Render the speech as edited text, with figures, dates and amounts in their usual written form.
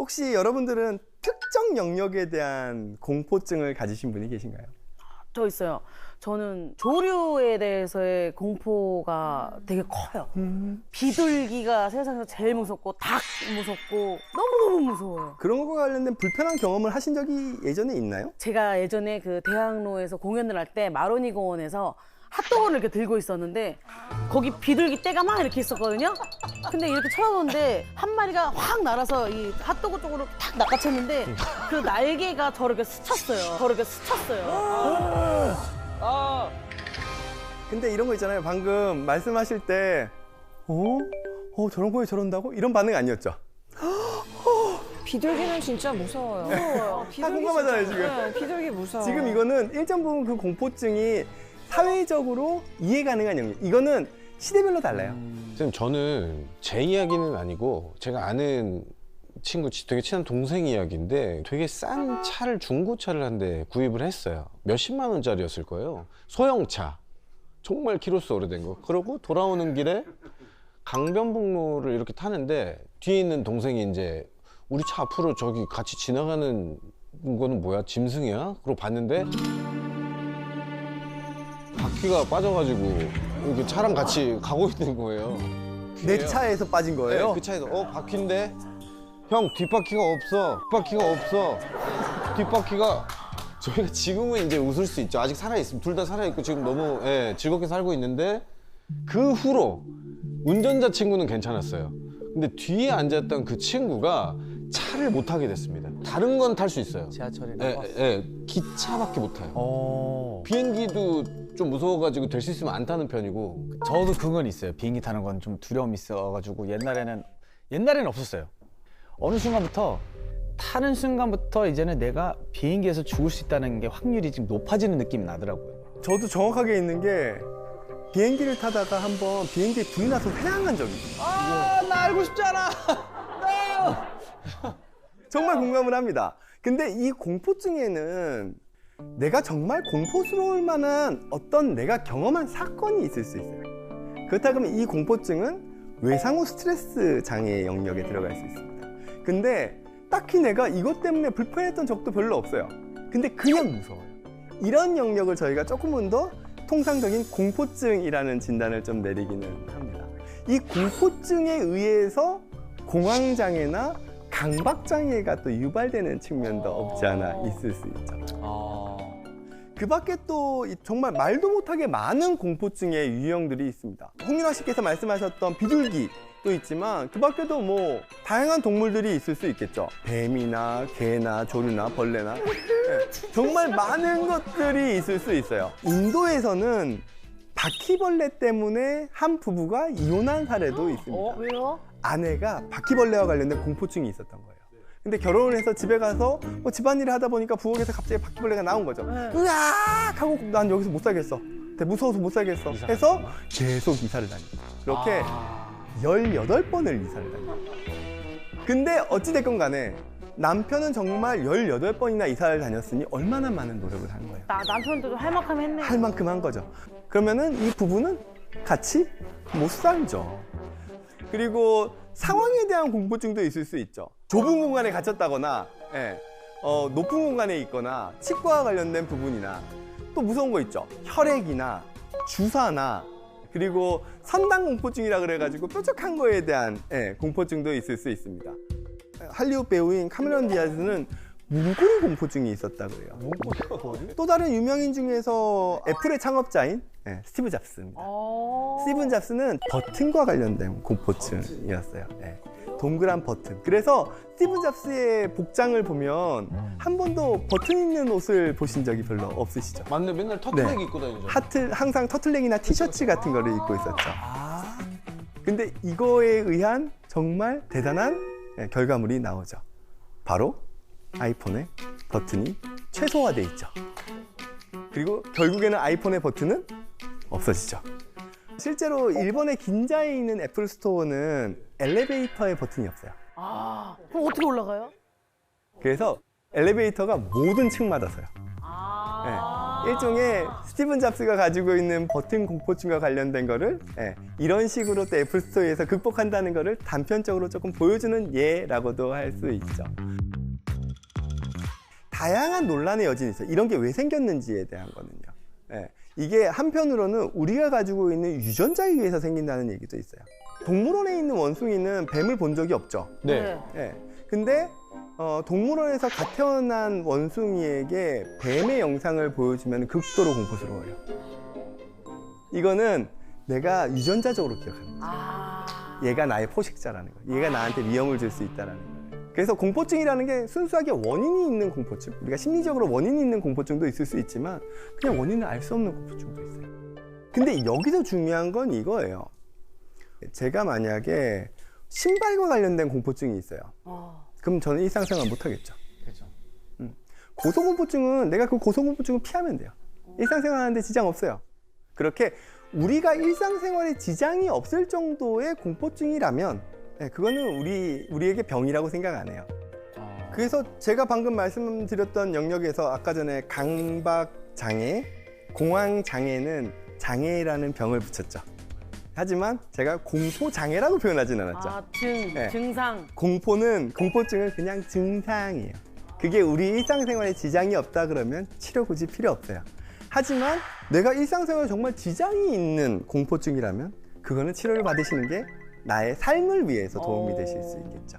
혹시 여러분들은 특정 영역에 대한 공포증을 가지신 분이 계신가요? 저 있어요. 저는 조류에 대해서의 공포가 되게 커요. 비둘기가 세상에서 제일 무섭고 닭 무섭고 너무너무 무서워요. 그런 것과 관련된 불편한 경험을 하신 적이 예전에 있나요? 제가 예전에 그 대학로에서 공연을 할 때 마로니 공원에서 핫도그를 이렇게 들고 있었는데 거기 비둘기 떼가 막 이렇게 있었거든요. 근데 이렇게 쳐다보는데 한 마리가 확 날아서 이 핫도그 쪽으로 탁 낚아챘는데 그 날개가 저렇게 스쳤어요. 근데 이런 거 있잖아요. 방금 말씀하실 때 저런 거에 저런다고? 이런 반응 아니었죠? 비둘기는 진짜 무서워요. 다 공감하잖아요, 지금. 네, 비둘기 무서워. 지금 이거는 일정 부분 그 공포증이 사회적으로 이해 가능한 영역. 이거는 시대별로 달라요. 선생님, 저는 제 이야기는 아니고 제가 아는 친구, 되게 친한 동생 이야기인데 되게 싼 차를, 중고차를 한 대 구입을 했어요. 몇십만 원짜리였을 거예요. 소형차. 정말 키로수 오래된 거. 그러고 돌아오는 길에 강변북로를 이렇게 타는데 뒤에 있는 동생이 이제 우리 차 앞으로 저기 같이 지나가는 거는 뭐야? 짐승이야? 그러고 봤는데 바퀴가 빠져가지고 이렇게 차랑 같이 가고 있는 거예요. 내 차에서 빠진 거예요? 네, 그 차에서 바퀴인데 형 뒷바퀴가 없어. 뒷바퀴가 저희가 지금은 이제 웃을 수 있죠. 아직 살아있습니다. 둘 다 살아있고 지금 너무 즐겁게 살고 있는데 그 후로 운전자 친구는 괜찮았어요. 근데 뒤에 앉았던 그 친구가 차를 못 타게 됐습니다. 다른 건 탈 수 있어요. 지하철이나 기차밖에 못 타요. 비행기도 좀 무서워가지고 될 수 있으면 안 타는 편이고. 저도 그건 있어요. 비행기 타는 건 좀 두려움이 있어가지고 옛날에는 없었어요. 어느 순간부터 타는 순간부터 이제는 내가 비행기에서 죽을 수 있다는 게 확률이 지금 높아지는 느낌이 나더라고요. 저도 정확하게 있는 게 비행기를 타다가 한번 비행기에 불이 나서 회항한 적이 있어요. 나 알고 싶지 않아. 정말 공감을 합니다. 근데 이 공포증에는 내가 정말 공포스러울 만한 어떤 내가 경험한 사건이 있을 수 있어요. 그렇다 그러면 이 공포증은 외상후 스트레스 장애 영역에 들어갈 수 있습니다. 근데 딱히 내가 이것 때문에 불편했던 적도 별로 없어요. 근데 그냥 무서워요. 이런 영역을 저희가 조금은 더 통상적인 공포증이라는 진단을 좀 내리기는 합니다. 이 공포증에 의해서 공황장애나 강박장애가 또 유발되는 측면도 없지 않아 있을 수 있죠. 그 밖에 또 정말 말도 못하게 많은 공포증의 유형들이 있습니다. 홍윤아 씨께서 말씀하셨던 비둘기도 있지만 그 밖에도 뭐 다양한 동물들이 있을 수 있겠죠. 뱀이나 개나 조류나 벌레나 정말 많은 것들이 있을 수 있어요. 인도에서는 바퀴벌레 때문에 한 부부가 이혼한 사례도 있습니다. 왜요? 아내가 바퀴벌레와 관련된 공포증이 있었던 거예요. 근데 결혼을 해서 집에 가서 뭐 집안일을 하다 보니까 부엌에서 갑자기 바퀴벌레가 나온 거죠. 으악! 하고 난 여기서 못 살겠어. 무서워서 못 살겠어. 해서 계속 이사를 다닙니다. 그렇게 18번을 이사를 다닙니다. 근데 어찌됐건 간에 남편은 정말 18번이나 이사를 다녔으니 얼마나 많은 노력을 한 거예요. 남편도 할 만큼 했네. 할 만큼 한 거죠. 그러면은 이 부부는 같이 못 살죠. 그리고 상황에 대한 공포증도 있을 수 있죠. 좁은 공간에 갇혔다거나 높은 공간에 있거나 치과와 관련된 부분이나 또 무서운 거 있죠. 혈액이나 주사나 그리고 선당 공포증이라 그래가지고 뾰족한 거에 대한 공포증도 있을 수 있습니다. 할리우드 배우인 카메론 디아즈는 문고리 공포증이 있었다 그래요. 또 다른 유명인 중에서 애플의 창업자인 스티브 잡스입니다. 스티븐 잡스는 버튼과 관련된 공포증이었어요. 동그란 버튼. 그래서 스티븐 잡스의 복장을 보면 한 번도 버튼 있는 옷을 보신 적이 별로 없으시죠? 맞네, 맨날 터틀넥 입고 다니죠. 항상 터틀넥이나 티셔츠 같은 거를 입고 있었죠. 근데 이거에 의한 정말 대단한 결과물이 나오죠. 바로 아이폰의 버튼이 최소화돼 있죠. 그리고 결국에는 아이폰의 버튼은 없어지죠. 실제로 일본의 긴자에 있는 애플 스토어는 엘리베이터에 버튼이 없어요. 그럼 어떻게 올라가요? 그래서 엘리베이터가 모든 층마다 서요. 일종의 스티븐 잡스가 가지고 있는 버튼 공포증과 관련된 거를 이런 식으로 또 애플 스토어에서 극복한다는 거를 단편적으로 조금 보여주는 예라고도 할 수 있죠. 다양한 논란의 여진이 있어요. 이런 게 왜 생겼는지에 대한 거는요. 이게 한편으로는 우리가 가지고 있는 유전자에 의해서 생긴다는 얘기도 있어요. 동물원에 있는 원숭이는 뱀을 본 적이 없죠. 네. 근데 동물원에서 갓 태어난 원숭이에게 뱀의 영상을 보여주면 극도로 공포스러워요. 이거는 내가 유전자적으로 기억하는 거죠. 얘가 나의 포식자라는 거. 얘가 나한테 위험을 줄 수 있다라는 거예요. 그래서 공포증이라는 게 순수하게 원인이 있는 공포증, 우리가 심리적으로 원인이 있는 공포증도 있을 수 있지만 그냥 원인을 알 수 없는 공포증도 있어요. 근데 여기서 중요한 건 이거예요. 제가 만약에 신발과 관련된 공포증이 있어요. 그럼 저는 일상생활 못 하겠죠. 그렇죠. 고소공포증은 내가 그 고소공포증을 피하면 돼요. 일상생활 하는데 지장 없어요. 그렇게 우리가 일상생활에 지장이 없을 정도의 공포증이라면 그거는 우리에게 병이라고 생각 안 해요. 그래서 제가 방금 말씀드렸던 영역에서 아까 전에 강박장애, 공황장애는 장애라는 병을 붙였죠. 하지만 제가 공포장애라고 표현하진 않았죠. 증상. 공포증은 그냥 증상이에요. 그게 우리 일상생활에 지장이 없다 그러면 치료 굳이 필요 없어요. 하지만 내가 일상생활에 정말 지장이 있는 공포증이라면 그거는 치료를 받으시는 게 나의 삶을 위해서 도움이 되실 수 있겠죠.